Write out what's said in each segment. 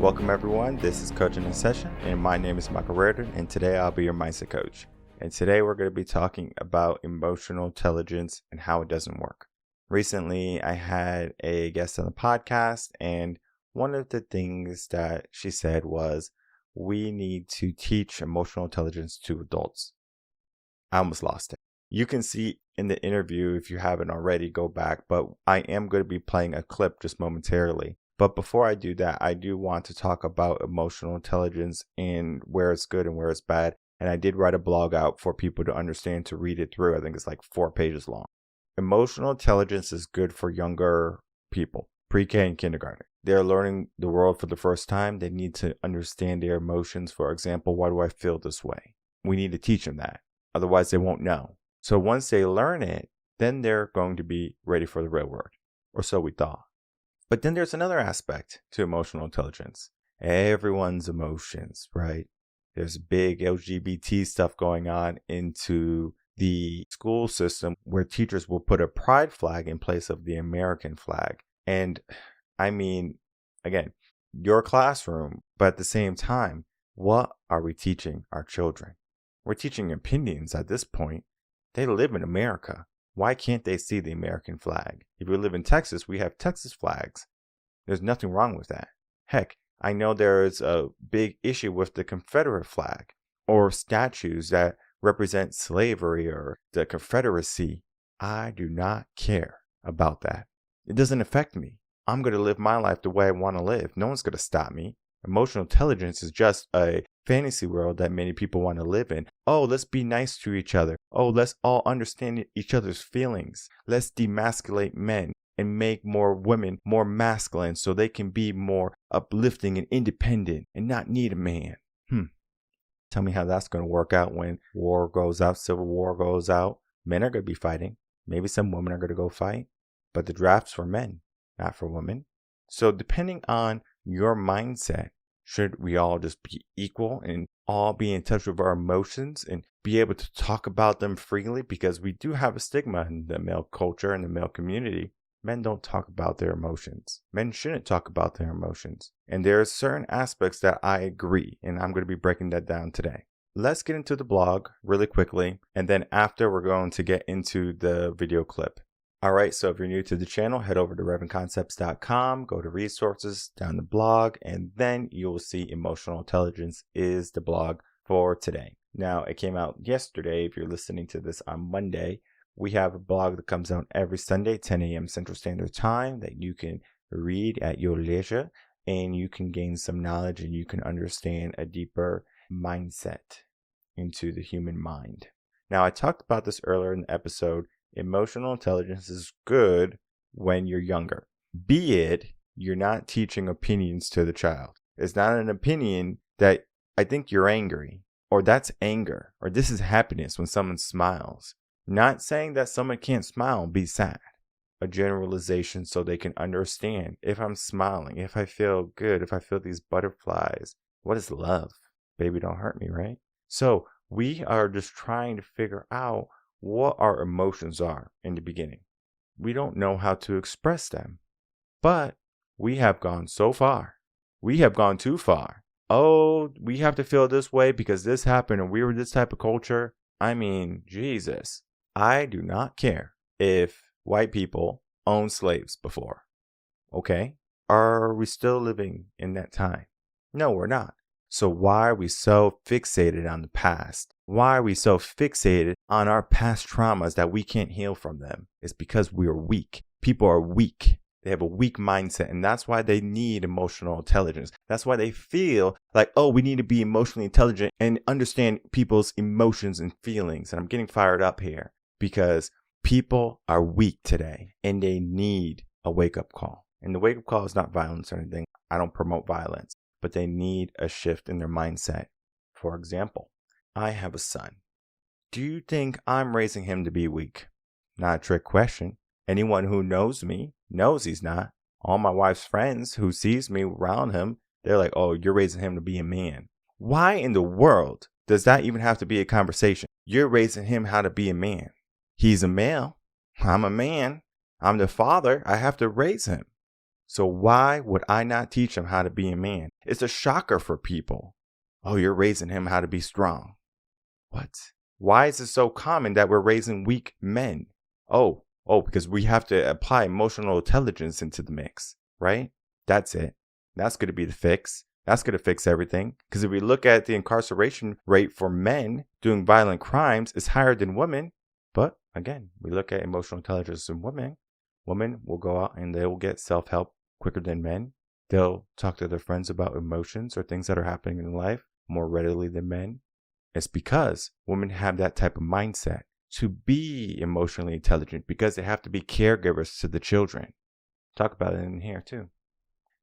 Welcome everyone, this is Coaching in Session, and my name is Michael Rearden, and today I'll be your mindset coach. And today we're going to be talking about emotional intelligence and how it doesn't work. Recently, I had a guest on the podcast, and one of the things that she said was, we need to teach emotional intelligence to adults. I almost lost it. You can see in the interview, if you haven't already, go back, but I am going to be playing a clip just momentarily. But before I do that, I do want to talk about emotional intelligence and where it's good and where it's bad. And I did write a blog out for people to understand, to read it through. I think it's like 4 pages long. Emotional intelligence is good for younger people, pre-K and kindergarten. They're learning the world for the first time. They need to understand their emotions. For example, why do I feel this way? We need to teach them that. Otherwise, they won't know. So once they learn it, then they're going to be ready for the real world. Or so we thought. But then there's another aspect to emotional intelligence. Everyone's emotions, right? There's big LGBT stuff going on into the school system where teachers will put a pride flag in place of the American flag. And I mean, again, your classroom, but at the same time, what are we teaching our children? We're teaching opinions at this point. They live in America. Why can't they see the American flag? If you live in Texas, we have Texas flags. There's nothing wrong with that. Heck, I know there is a big issue with the Confederate flag or statues that represent slavery or the Confederacy. I do not care about that. It doesn't affect me. I'm going to live my life the way I want to live. No one's going to stop me. Emotional intelligence is just a fantasy world that many people want to live in. Oh, let's be nice to each other. Oh, let's all understand each other's feelings. Let's demasculate men and make more women more masculine so they can be more uplifting and independent and not need a man. Tell me how that's going to work out when war goes out, civil war goes out. Men are going to be fighting. Maybe some women are going to go fight. But the draft's for men, not for women. So depending on your mindset, should we all just be equal and all be in touch with our emotions and be able to talk about them freely? Because we do have a stigma in the male culture and the male community. Men don't talk about their emotions. Men shouldn't talk about their emotions. And there are certain aspects that I agree, and I'm going to be breaking that down today. Let's get into the blog really quickly, and then after we're going to get into the video clip. Alright, so if you're new to the channel, head over to revenconcepts.com, go to resources, down the blog, and then you'll see Emotional Intelligence is the blog for today. Now, it came out yesterday. If you're listening to this on Monday, we have a blog that comes out every Sunday, 10 a.m. Central Standard Time, that you can read at your leisure, and you can gain some knowledge and you can understand a deeper mindset into the human mind. Now, I talked about this earlier in the episode. Emotional intelligence is good when you're younger. Be it you're not teaching opinions to the child. It's not an opinion that I think you're angry, or that's anger, or this is happiness when someone smiles. Not saying that someone can't smile and be sad. A generalization so they can understand, if I'm smiling, if I feel good, if I feel these butterflies, what is love? Baby, don't hurt me, right? So we are just trying to figure out what our emotions are in the beginning. We don't know how to express them, but we have gone so far. We have gone too far. Oh, we have to feel this way because this happened and we were this type of culture. I mean, Jesus. I do not care if white people owned slaves before. Okay? Are we still living in that time? No, we're not. So why are we so fixated on the past? Why are we so fixated on our past traumas that we can't heal from them? It's because we are weak. People are weak. They have a weak mindset, and that's why they need emotional intelligence. That's why they feel like, oh, we need to be emotionally intelligent and understand people's emotions and feelings. And I'm getting fired up here because people are weak today, and they need a wake-up call. And the wake-up call is not violence or anything. I don't promote violence. But they need a shift in their mindset. For example, I have a son. Do you think I'm raising him to be weak? Not a trick question. Anyone who knows me knows he's not. All my wife's friends who sees me around him, they're like, oh, you're raising him to be a man. Why in the world does that even have to be a conversation? You're raising him how to be a man. He's a male. I'm a man. I'm the father. I have to raise him. So why would I not teach him how to be a man? It's a shocker for people. Oh, you're raising him how to be strong. What? Why is it so common that we're raising weak men? Oh, because we have to apply emotional intelligence into the mix, right? That's it. That's going to be the fix. That's going to fix everything. Because if we look at the incarceration rate for men doing violent crimes, it's higher than women. But again, we look at emotional intelligence in women. Women will go out and they will get self-help quicker than men. They'll talk to their friends about emotions or things that are happening in life more readily than men. It's because women have that type of mindset to be emotionally intelligent because they have to be caregivers to the children. Talk about it in here too.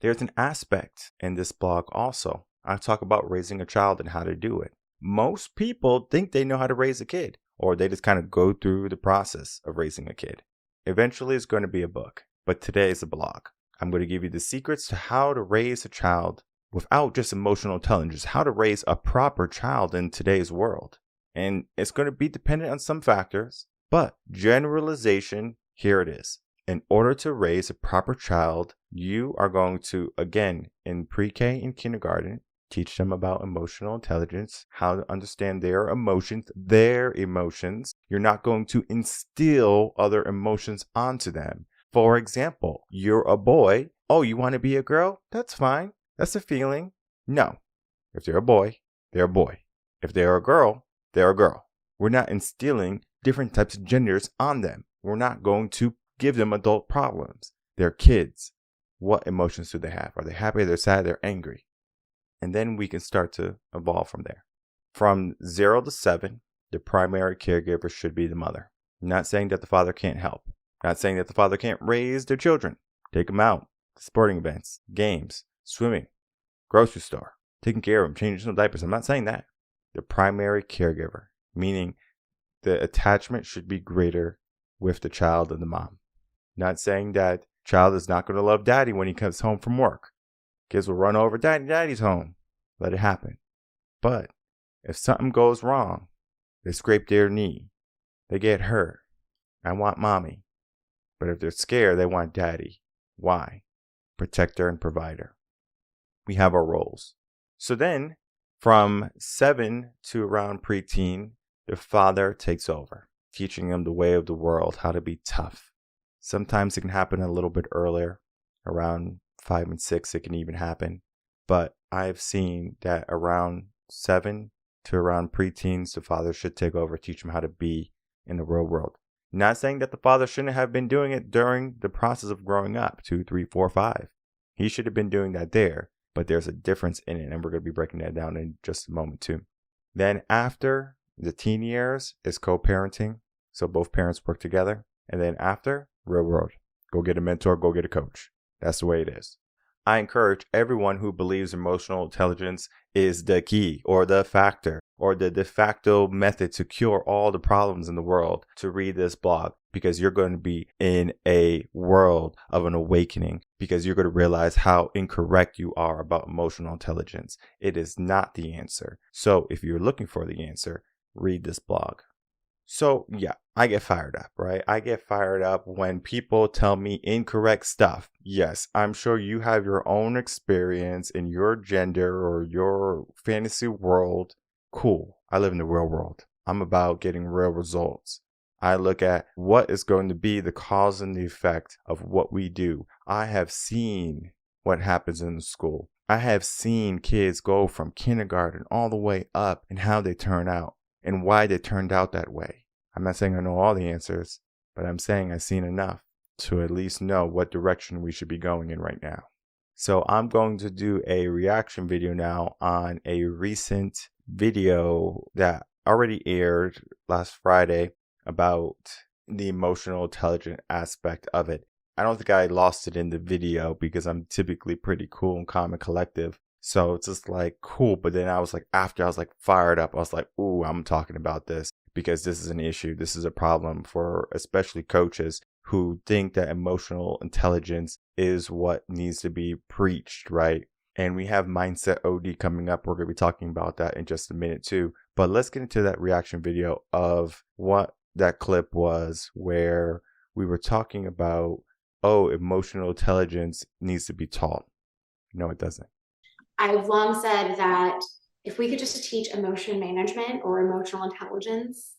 There's an aspect in this blog also. I talk about raising a child and how to do it. Most people think they know how to raise a kid, or they just kind of go through the process of raising a kid. Eventually it's going to be a book, but today is a blog. I'm going to give you the secrets to how to raise a child without just emotional intelligence, how to raise a proper child in today's world. And it's going to be dependent on some factors, but generalization, here it is. In order to raise a proper child, you are going to, again, in pre-K and kindergarten, teach them about emotional intelligence, how to understand their emotions. You're not going to instill other emotions onto them. For example, you're a boy. Oh, you want to be a girl? That's fine. That's a feeling. No. If they're a boy, they're a boy. If they're a girl, they're a girl. We're not instilling different types of genders on them. We're not going to give them adult problems. They're kids. What emotions do they have? Are they happy? They're sad? They're angry? And then we can start to evolve from there. From 0 to 7, the primary caregiver should be the mother. I'm not saying that the father can't help. I'm not saying that the father can't raise their children. Take them out to sporting events, games, swimming, grocery store, taking care of them, changing some diapers. I'm not saying that. The primary caregiver, meaning the attachment should be greater with the child and the mom. Not saying that child is not going to love daddy when he comes home from work. Kids will run over, daddy's home. Let it happen. But if something goes wrong, they scrape their knee, they get hurt, I want mommy. But if they're scared, they want daddy. Why? Protector and provider. We have our roles. So then, from 7 to around preteen, the father takes over, teaching them the way of the world, how to be tough. Sometimes it can happen a little bit earlier, around 5 and 6 it can even happen. But I've seen that around 7 to around preteens, the father should take over, teach them how to be in the real world. Not saying that the father shouldn't have been doing it during the process of growing up, 2, 3, 4, 5. He should have been doing that there, but there's a difference in it, and we're going to be breaking that down in just a moment too. Then after the teen years is co-parenting, so both parents work together. And then after, real world. Go get a mentor, go get a coach. That's the way it is. I encourage everyone who believes emotional intelligence is the key or the factor or the de facto method to cure all the problems in the world to read this blog, because you're going to be in a world of an awakening, because you're going to realize how incorrect you are about emotional intelligence. It is not the answer. So if you're looking for the answer, read this blog. So yeah, I get fired up, right? I get fired up when people tell me incorrect stuff. Yes, I'm sure you have your own experience in your gender or your fantasy world. Cool. I live in the real world. I'm about getting real results. I look at what is going to be the cause and the effect of what we do. I have seen what happens in the school. I have seen kids go from kindergarten all the way up and how they turn out and why they turned out that way. I'm not saying I know all the answers, but I'm saying I've seen enough to at least know what direction we should be going in right now. So I'm going to do a reaction video now on a recent video that already aired last Friday about the emotional intelligence aspect of it. I don't think I lost it in the video because I'm typically pretty cool and calm and collective. So it's just like cool. But then I was like, after I was like fired up, I was like, ooh, I'm talking about this because this is an issue. This is a problem for especially coaches who think that emotional intelligence is what needs to be preached, right? And we have Mindset OD coming up. We're going to be talking about that in just a minute too. But let's get into that reaction video of what that clip was, where we were talking about oh, emotional intelligence needs to be taught. No, it doesn't. I've long said that if we could just teach emotion management or emotional intelligence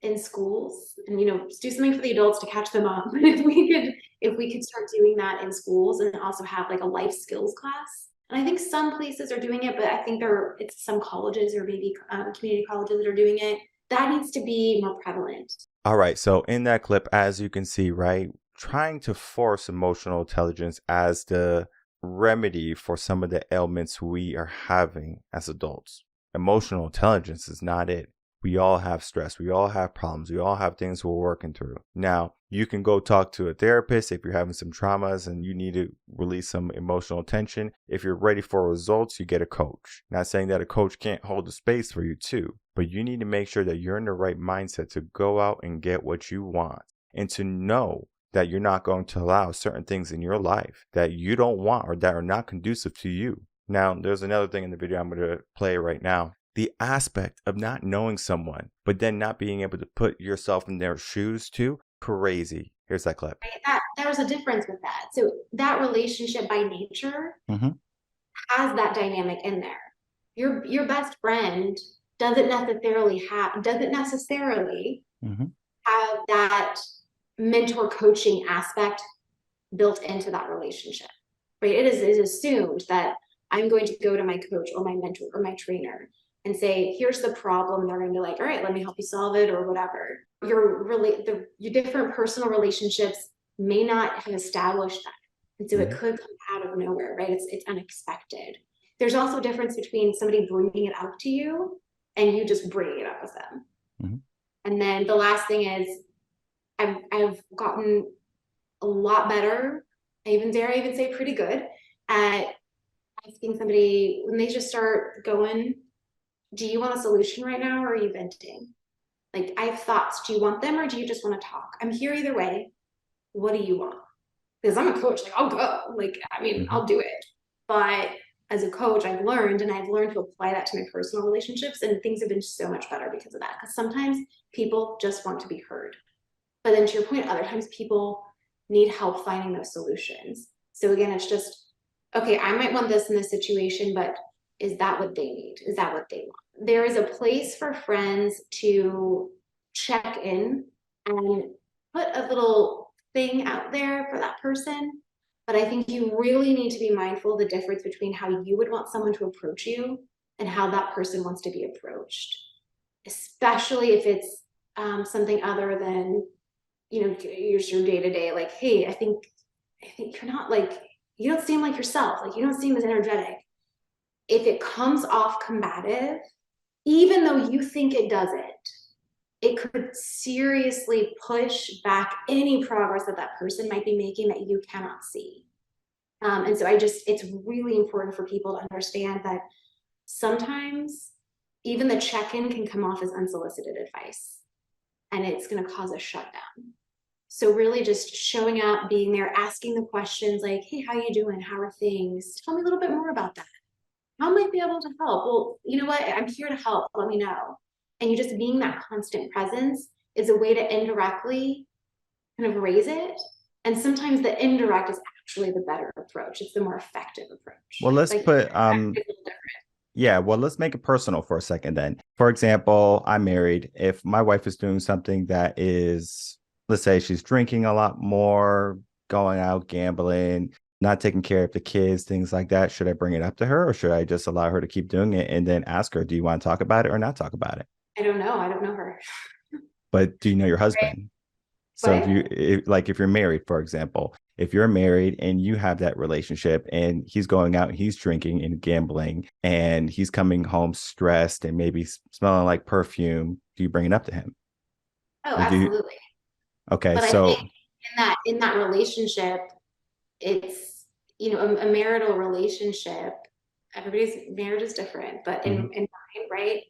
in schools and do something for the adults to catch them up, if we could start doing that in schools and also have like a life skills class. And I think some places are doing it, but I think it's some colleges or maybe community colleges that are doing it. That needs to be more prevalent. All right. So in that clip, as you can see, right, trying to force emotional intelligence as the remedy for some of the ailments we are having as adults. Emotional intelligence is not it. We all have stress. We all have problems. We all have things we're working through. Now, you can go talk to a therapist if you're having some traumas and you need to release some emotional tension. If you're ready for results, you get a coach. Not saying that a coach can't hold the space for you too, but you need to make sure that you're in the right mindset to go out and get what you want and to know that you're not going to allow certain things in your life that you don't want or that are not conducive to you. Now, there's another thing in the video I'm going to play right now. The aspect of not knowing someone, but then not being able to put yourself in their shoes too, crazy. Here's that clip. Right? That there's a difference with that. So that relationship by nature Mm-hmm. has that dynamic in there. Your best friend doesn't necessarily Mm-hmm. have that mentor coaching aspect built into that relationship. Right? It is assumed that I'm going to go to my coach or my mentor or my trainer and say, here's the problem. They're going to be like, all right, let me help you solve it or whatever. Your different personal relationships may not have established that. And so it Mm-hmm. could come out of nowhere, right? It's unexpected. There's also a difference between somebody bringing it up to you and you just bringing it up with them. Mm-hmm. And then the last thing is I've gotten a lot better. I even say pretty good at asking somebody when they just start going, do you want a solution right now or are you venting? Like, I have thoughts. Do you want them or do you just want to talk? I'm here either way. What do you want? Because I'm a coach, like I'll go. Mm-hmm. I'll do it. But as a coach, I've learned to apply that to my personal relationships, and things have been so much better because of that. Because sometimes people just want to be heard. But then to your point, other times people need help finding those solutions. So again, it's just, okay, I might want this in this situation, but is that what they need? Is that what they want? There is a place for friends to check in and put a little thing out there for that person. But I think you really need to be mindful of the difference between how you would want someone to approach you and how that person wants to be approached, especially if it's something other than here's your day to day. Like, hey, I think you're not like you don't seem like yourself. Like you don't seem as energetic. If it comes off combative, even though you think it doesn't, it could seriously push back any progress that that person might be making that you cannot see. And so it's really important for people to understand that sometimes even the check-in can come off as unsolicited advice and it's going to cause a shutdown. So really just showing up, being there, asking the questions like, hey, how you doing? How are things? Tell me a little bit more about that. How might I be able to help? Well, you know what? I'm here to help. Let me know. And you just being that constant presence is a way to indirectly kind of raise it. And sometimes the indirect is actually the better approach. It's the more effective Well, approach. let's Like put yeah, well, let's make it personal for a second then. For example, I'm married. If my wife is doing something that is, let's say she's drinking a lot more, going out gambling, not taking care of the kids, things like that, should I bring it up to her or should I just allow her to keep doing it and then ask her, do you want to talk about it or not talk about it? I don't know. I don't know her. But do you know your Right. husband? So What? if you're married, for example, if you're married and you have that relationship and he's going out, he's drinking and gambling and he's coming home stressed and maybe smelling like perfume, do you bring it up to him? Oh, Or do you, absolutely. okay, But I think so, in that relationship, it's a marital relationship. Everybody's marriage is different, but in mhm, mine, right?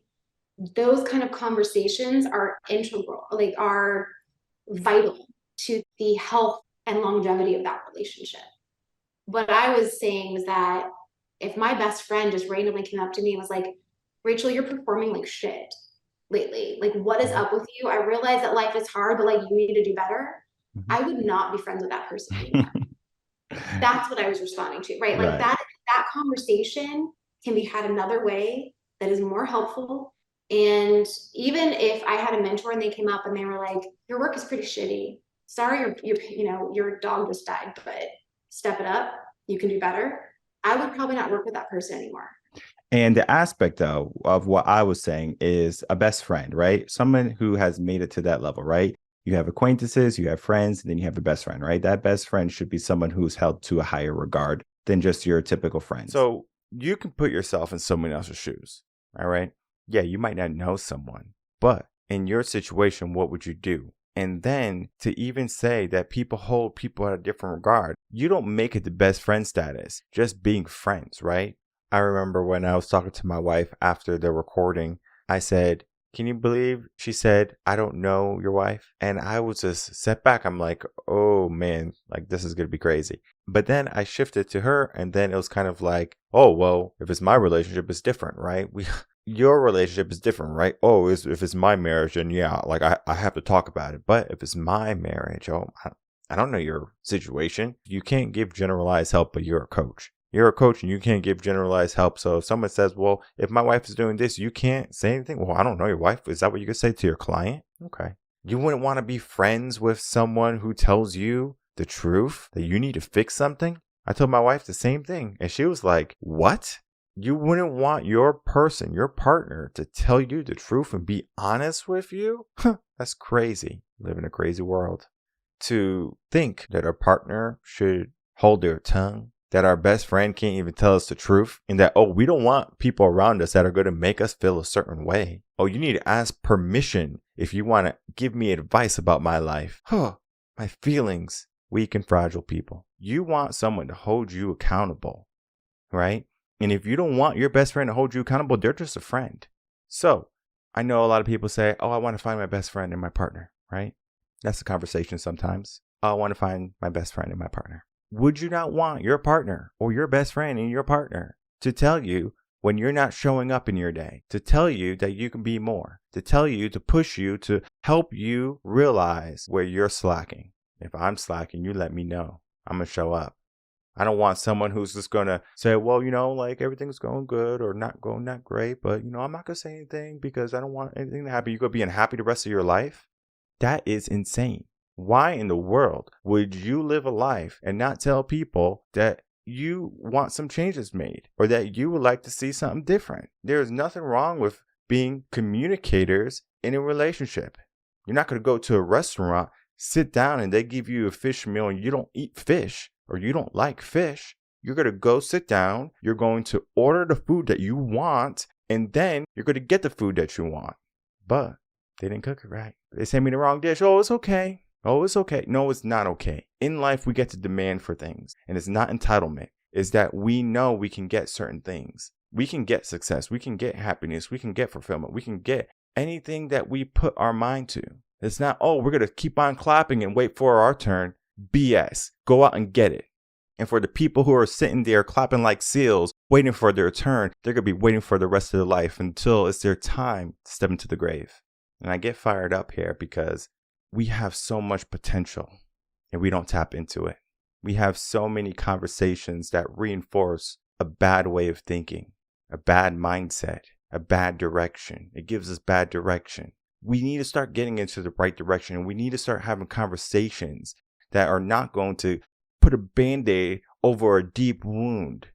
Those kind of conversations are integral, like are vital to the health and longevity of that relationship. What I was saying was that if my best friend just randomly came up to me and was like, Rachel, you're performing like shit lately. Like, what is mhm, up with you? I realize that life is hard, but like, you need to do better. I would not be friends with that person anymore. That's what I was responding to, right? Like Right. that conversation can be had another way that is more helpful. And even if I had a mentor and they came up and they were like, your work is pretty shitty. Sorry, your dog just died, but step it up. You can do better. I would probably not work with that person anymore. And the aspect, though, of what I was saying is a best friend, right? Someone who has made it to that level, right? You have acquaintances, you have friends, and then you have a best friend, right? That best friend should be someone who's held to a higher regard than just your typical friends. So you can put yourself in someone else's shoes, all right? Yeah, you might not know someone, but in your situation, what would you do? And then to even say that people hold people at a different regard, you don't make it the best friend status, just being friends, right? I remember when I was talking to my wife after the recording, I said, can you believe she said, I don't know your wife? And I was just set back. I'm like, oh man, like this is going to be crazy. But then I shifted to her and then it was kind of like, oh, well, if it's my relationship, it's different, right? Your relationship is different, right? Oh, if it's my marriage, then yeah, like I have to talk about it. But if it's my marriage, I don't know your situation. You can't give generalized help, but you're a coach. You're a coach and you can't give generalized help. So if someone says, well, if my wife is doing this, you can't say anything. Well, I don't know your wife. Is that what you could say to your client? Okay. You wouldn't want to be friends with someone who tells you the truth that you need to fix something. I told my wife the same thing. And she was like, what? You wouldn't want your person, your partner, to tell you the truth and be honest with you? That's crazy. Live in a crazy world. To think that our partner should hold their tongue, that our best friend can't even tell us the truth, and that, oh, we don't want people around us that are going to make us feel a certain way. Oh, you need to ask permission if you want to give me advice about my life. My feelings. Weak and fragile people. You want someone to hold you accountable, right? And if you don't want your best friend to hold you accountable, they're just a friend. So I know a lot of people say, oh, I want to find my best friend and my partner, right? That's the conversation sometimes. I want to find my best friend and my partner. Would you not want your partner or your best friend and your partner to tell you when you're not showing up in your day, to tell you that you can be more, to tell you, to push you, to help you realize where you're slacking? If I'm slacking, you let me know. I'm going to show up. I don't want someone who's just going to say, well, like everything's going good or not going that great, but, I'm not going to say anything because I don't want anything to happen. You're going to be unhappy the rest of your life? That is insane. Why in the world would you live a life and not tell people that you want some changes made or that you would like to see something different? There's nothing wrong with being communicators in a relationship. You're not going to go to a restaurant, sit down, and they give you a fish meal and you don't eat fish or you don't like fish. You're going to go sit down. You're going to order the food that you want, and then you're going to get the food that you want. But they didn't cook it right. They sent me the wrong dish. Oh, it's okay. Oh, it's okay. No, it's not okay. In life, we get to demand for things, and it's not entitlement. It's that we know we can get certain things. We can get success. We can get happiness. We can get fulfillment. We can get anything that we put our mind to. It's not, oh, we're going to keep on clapping and wait for our turn. BS. Go out and get it. And for the people who are sitting there clapping like seals, waiting for their turn, they're going to be waiting for the rest of their life until it's their time to step into the grave. And I get fired up here because we have so much potential and we don't tap into it. We have so many conversations that reinforce a bad way of thinking, a bad mindset, a bad direction. It gives us bad direction. We need to start getting into the right direction, and we need to start having conversations that are not going to put a Band-Aid over a deep wound.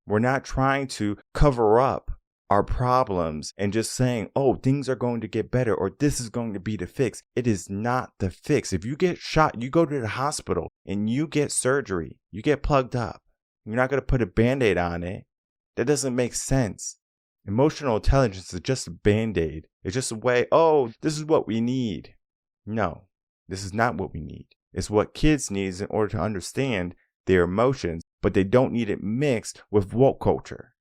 We're not trying to cover up our problems and just saying, oh, things are going to get better or this is going to be the fix. It is not the fix. If you get shot, you go to the hospital and you get surgery, you get plugged up. You're not going to put a Band-Aid on it. That doesn't make sense. Emotional intelligence is just a Band-Aid. It's just a way, oh, this is what we need. No, this is not what we need. It's what kids need in order to understand their emotions, but they don't need it mixed with woke culture.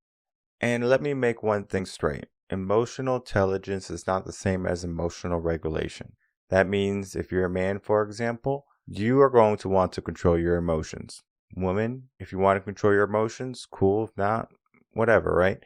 And let me make one thing straight. Emotional intelligence is not the same as emotional regulation. That means if you're a man, for example, you are going to want to control your emotions. Woman, if you want to control your emotions, cool. If not, whatever, right?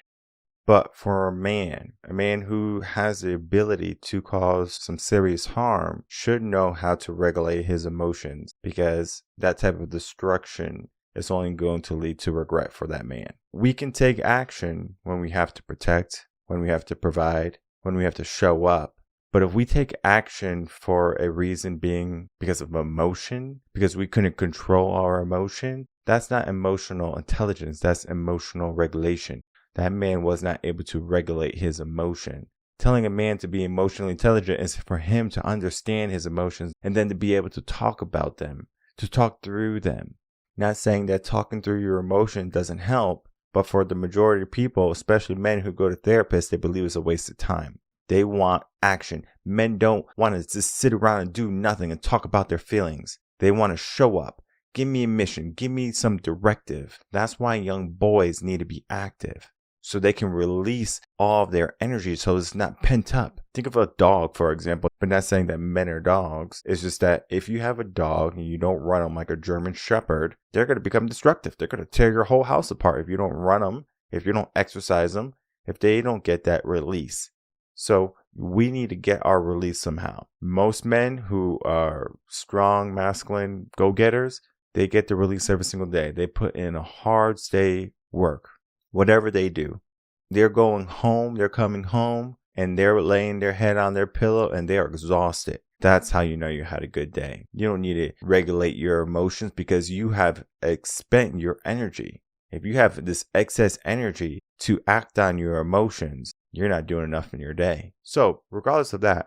But for a man who has the ability to cause some serious harm should know how to regulate his emotions, because that type of destruction is only going to lead to regret for that man. We can take action when we have to protect, when we have to provide, when we have to show up. But if we take action for a reason being because of emotion, because we couldn't control our emotion, that's not emotional intelligence, that's emotional regulation. That man was not able to regulate his emotion. Telling a man to be emotionally intelligent is for him to understand his emotions and then to be able to talk about them, to talk through them. Not saying that talking through your emotion doesn't help, but for the majority of people, especially men who go to therapists, they believe it's a waste of time. They want action. Men don't want to just sit around and do nothing and talk about their feelings. They want to show up. Give me a mission. Give me some directive. That's why young boys need to be active, so they can release all of their energy so it's not pent up. Think of a dog, for example, but not saying that men are dogs. It's just that if you have a dog and you don't run them like a German Shepherd, they're going to become destructive. They're going to tear your whole house apart if you don't run them, if you don't exercise them, if they don't get that release. So we need to get our release somehow. Most men who are strong, masculine go-getters, they get the release every single day. They put in a hard day work. Whatever they do, they're going home, they're coming home, and they're laying their head on their pillow and they're exhausted. That's how you know you had a good day. You don't need to regulate your emotions because you have expended your energy. If you have this excess energy to act on your emotions, you're not doing enough in your day. So regardless of that,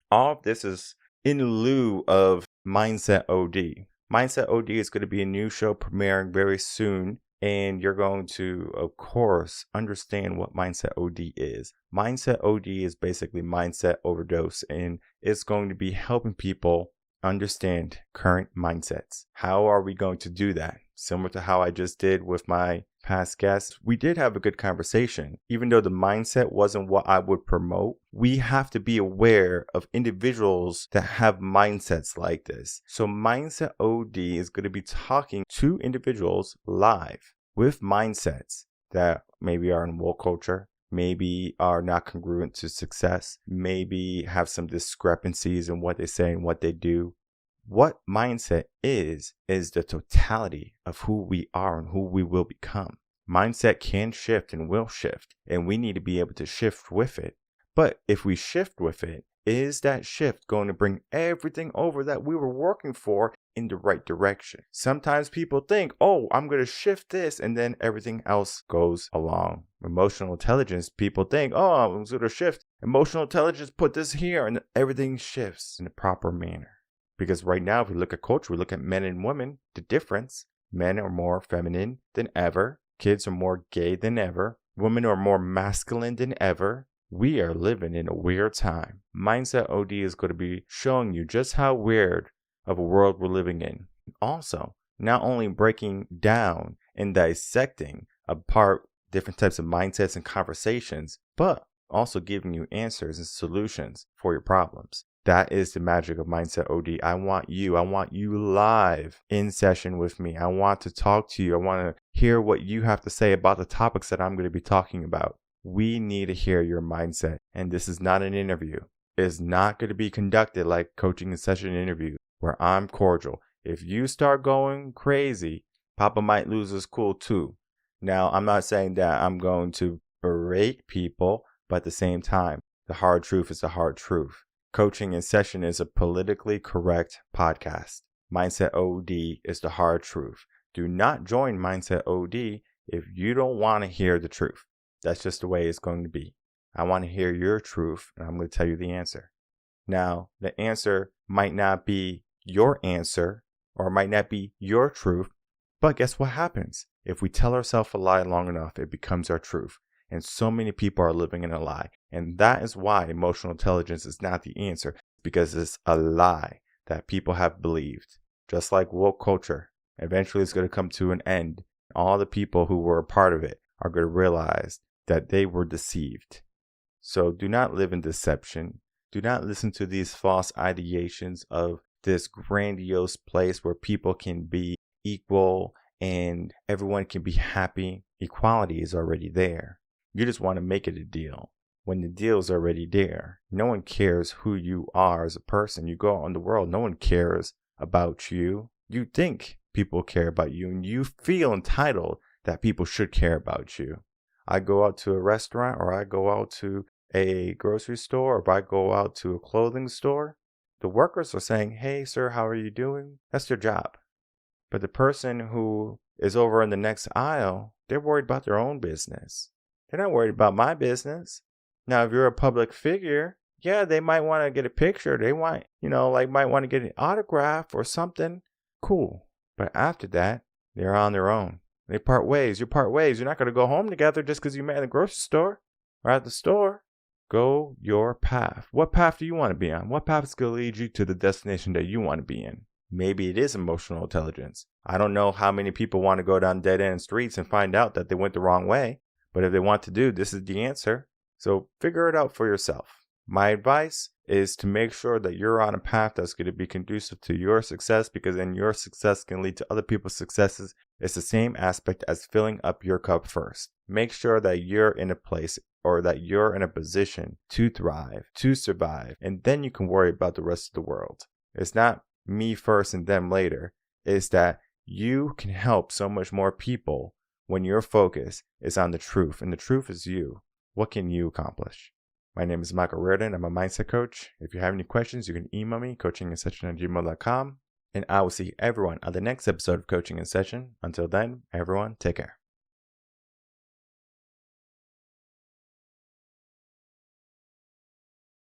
all of this is in lieu of Mindset OD. Mindset OD is going to be a new show premiering very soon. And you're going to, of course, understand what Mindset OD is. Mindset OD is basically mindset overdose, and it's going to be helping people understand current mindsets. How are we going to do that? Similar to how I just did with my past guests, we did have a good conversation. Even though the mindset wasn't what I would promote, we have to be aware of individuals that have mindsets like this. So Mindset OD is going to be talking to individuals live with mindsets that maybe are in woke culture, maybe are not congruent to success, maybe have some discrepancies in what they say and what they do. What mindset is the totality of who we are and who we will become. Mindset can shift and will shift, and we need to be able to shift with it. But if we shift with it, is that shift going to bring everything over that we were working for in the right direction? Sometimes people think, oh, I'm going to shift this, and then everything else goes along. Emotional intelligence, people think, oh, I'm going to shift. Emotional intelligence, put this here, and everything shifts in the proper manner. Because right now, if we look at culture, we look at men and women, the difference. Men are more feminine than ever. Kids are more gay than ever. Women are more masculine than ever. We are living in a weird time. Mindset OD is going to be showing you just how weird of a world we're living in. Also, not only breaking down and dissecting apart different types of mindsets and conversations, but also giving you answers and solutions for your problems. That is the magic of Mindset OD. I want you live in session with me. I want to talk to you. I want to hear what you have to say about the topics that I'm going to be talking about. We need to hear your mindset. And this is not an interview. It's not going to be conducted like coaching and session interview where I'm cordial. If you start going crazy, Papa might lose his cool too. Now, I'm not saying that I'm going to berate people, but at the same time, the hard truth is the hard truth. Coaching in Session is a politically correct podcast. Mindset OD is the hard truth. Do not join Mindset OD if you don't want to hear the truth. That's just the way it's going to be. I want to hear your truth, and I'm going to tell you the answer. Now, the answer might not be your answer, or it might not be your truth, but guess what happens? If we tell ourselves a lie long enough, it becomes our truth. And so many people are living in a lie. And that is why emotional intelligence is not the answer, because it's a lie that people have believed. Just like woke culture, eventually it's going to come to an end. All the people who were a part of it are going to realize that they were deceived. So do not live in deception. Do not listen to these false ideations of this grandiose place where people can be equal and everyone can be happy. Equality is already there. You just want to make it a deal. When the deal's already there, no one cares who you are as a person. You go out in the world, no one cares about you. You think people care about you, and you feel entitled that people should care about you. I go out to a restaurant, or I go out to a grocery store, or I go out to a clothing store. The workers are saying, "Hey, sir, how are you doing?" That's their job. But the person who is over in the next aisle, they're worried about their own business. They're not worried about my business. Now, if you're a public figure, yeah, they might want to get a picture. They might, might want to get an autograph or something. Cool. But after that, they're on their own. They part ways. You part ways. You're not going to go home together just because you met in the grocery store or at the store. Go your path. What path do you want to be on? What path is going to lead you to the destination that you want to be in? Maybe it is emotional intelligence. I don't know how many people want to go down dead-end streets and find out that they went the wrong way. But if they want to do, this is the answer. So figure it out for yourself. My advice is to make sure that you're on a path that's going to be conducive to your success, because then your success can lead to other people's successes. It's the same aspect as filling up your cup first. Make sure that you're in a place or that you're in a position to thrive, to survive, and then you can worry about the rest of the world. It's not me first and them later. It's that you can help so much more people when your focus is on the truth, and the truth is you. What can you accomplish? My name is Michael Rearden. I'm a mindset coach. If you have any questions, you can email me, coachinginsession@gmail.com. And I will see everyone on the next episode of Coaching in Session. Until then, everyone, take care.